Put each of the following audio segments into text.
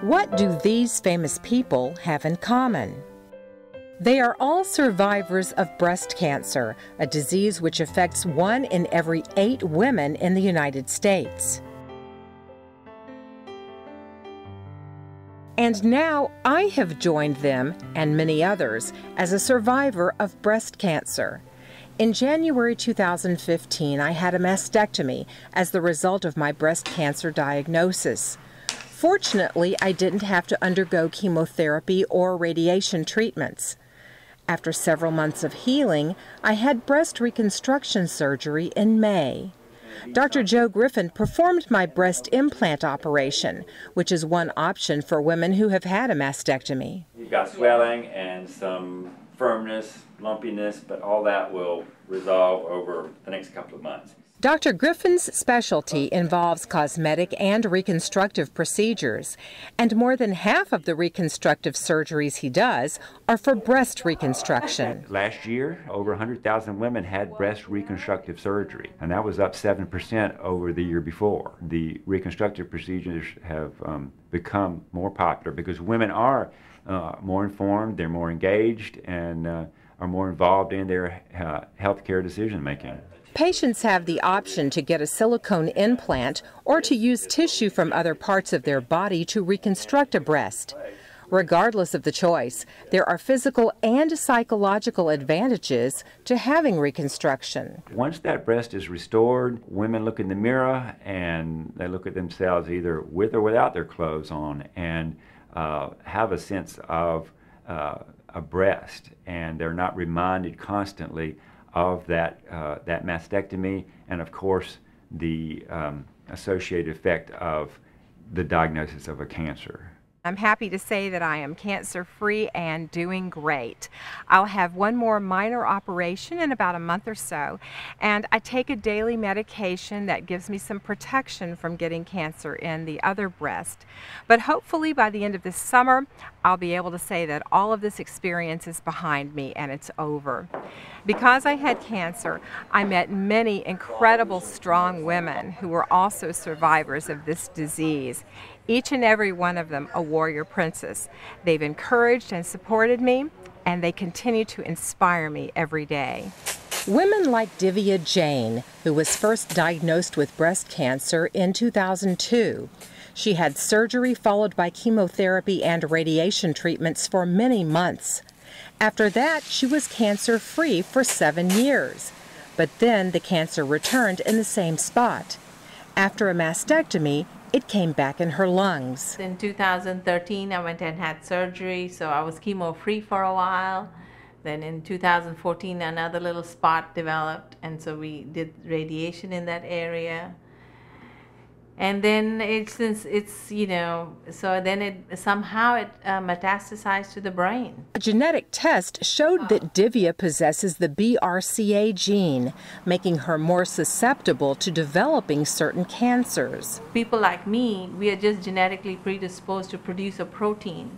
What do these famous people have in common? They are all survivors of breast cancer, a disease which affects 1 in every 8 women in the United States. And now I have joined them, and many others, as a survivor of breast cancer. In January 2015, I had a mastectomy as the result of my breast cancer diagnosis. Fortunately, I didn't have to undergo chemotherapy or radiation treatments. After several months of healing, I had breast reconstruction surgery in May. Dr. Joe Griffin performed my breast implant operation, which is one option for women who have had a mastectomy. You've got swelling and some firmness, lumpiness, but all that will resolve over the next couple of months. Dr. Griffin's specialty involves cosmetic and reconstructive procedures, and more than half of the reconstructive surgeries he does are for breast reconstruction. Last year, over 100,000 women had breast reconstructive surgery, and that was up 7% over the year before. The reconstructive procedures have become more popular because women are more informed, they're more engaged, and are more involved in their healthcare decision making. Patients have the option to get a silicone implant or to use tissue from other parts of their body to reconstruct a breast. Regardless of the choice, there are physical and psychological advantages to having reconstruction. Once that breast is restored, women look in the mirror and they look at themselves either with or without their clothes on and have a sense of a breast, and they're not reminded constantly of that mastectomy and, of course, the associated effect of the diagnosis of a cancer. I'm happy to say that I am cancer-free and doing great. I'll have one more minor operation in about a month or so, and I take a daily medication that gives me some protection from getting cancer in the other breast. But hopefully by the end of this summer, I'll be able to say that all of this experience is behind me and it's over. Because I had cancer, I met many incredible, strong women who were also survivors of this disease. Each and every one of them a warrior princess. They've encouraged and supported me, and they continue to inspire me every day. Women like Divya Jain, who was first diagnosed with breast cancer in 2002. She had surgery followed by chemotherapy and radiation treatments for many months. After that, she was cancer-free for 7 years. But then the cancer returned in the same spot. After a mastectomy, it came back in her lungs. In 2013, I went and had surgery, so I was chemo-free for a while. Then in 2014, another little spot developed, and so we did radiation in that area. And then somehow it metastasized to the brain. A genetic test showed that Divya possesses the BRCA gene, making her more susceptible to developing certain cancers. People like me, we are just genetically predisposed to produce a protein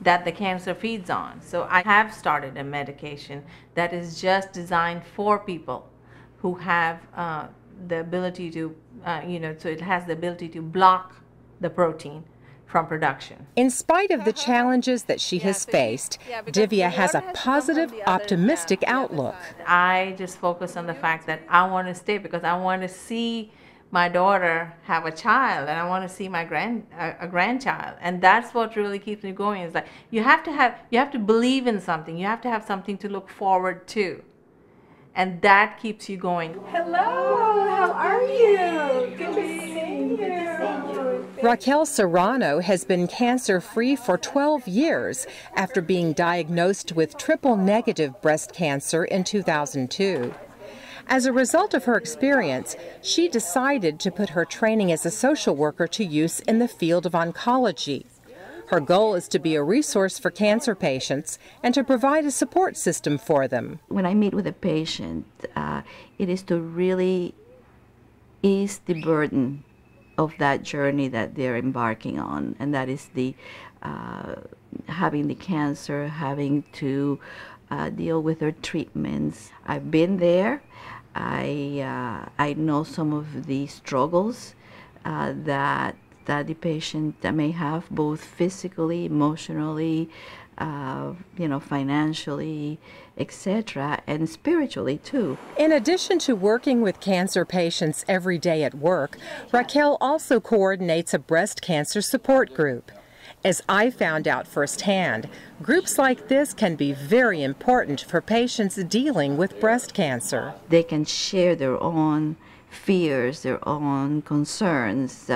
that the cancer feeds on. So I have started a medication that is just designed for people who have the ability to, so it has the ability to block the protein from production. In spite of the challenges that she has faced, Divya has a positive, optimistic outlook. I just focus on the fact that I want to stay because I want to see my daughter have a child, and I want to see my grandchild, and that's what really keeps me going. Is like you have to believe in something. You have to have something to look forward to. And that keeps you going. Hello, how are you? Good to see you. Raquel Serrano has been cancer-free for 12 years after being diagnosed with triple-negative breast cancer in 2002. As a result of her experience, she decided to put her training as a social worker to use in the field of oncology. Her goal is to be a resource for cancer patients and to provide a support system for them. When I meet with a patient, it is to really ease the burden of that journey that they're embarking on, and that is the having the cancer, having to deal with their treatments. I've been there. I know some of the struggles that that the patient may have, both physically, emotionally, financially, etc., and spiritually too. In addition to working with cancer patients every day at work, Raquel also coordinates a breast cancer support group. As I found out firsthand, groups like this can be very important for patients dealing with breast cancer. They can share their own fears, their own concerns,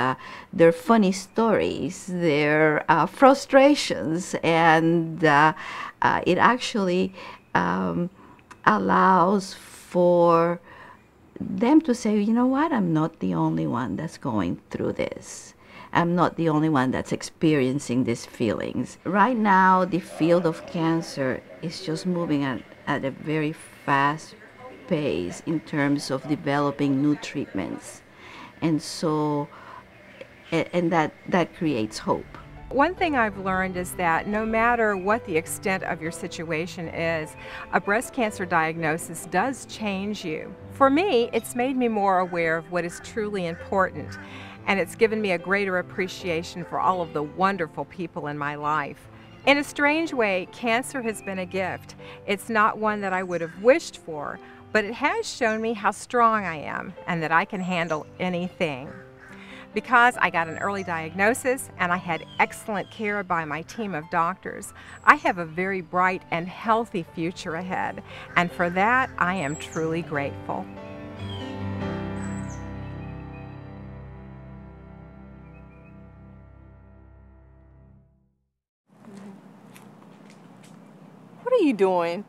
their funny stories, their frustrations, and it actually allows for them to say, you know what, I'm not the only one that's going through this. I'm not the only one that's experiencing these feelings. Right now, the field of cancer is just moving at a very fast pace in terms of developing new treatments. And so, and that creates hope. One thing I've learned is that no matter what the extent of your situation is, a breast cancer diagnosis does change you. For me, it's made me more aware of what is truly important, and it's given me a greater appreciation for all of the wonderful people in my life. In a strange way, cancer has been a gift. It's not one that I would have wished for, but it has shown me how strong I am and that I can handle anything. Because I got an early diagnosis and I had excellent care by my team of doctors, I have a very bright and healthy future ahead, and for that I am truly grateful. What are you doing?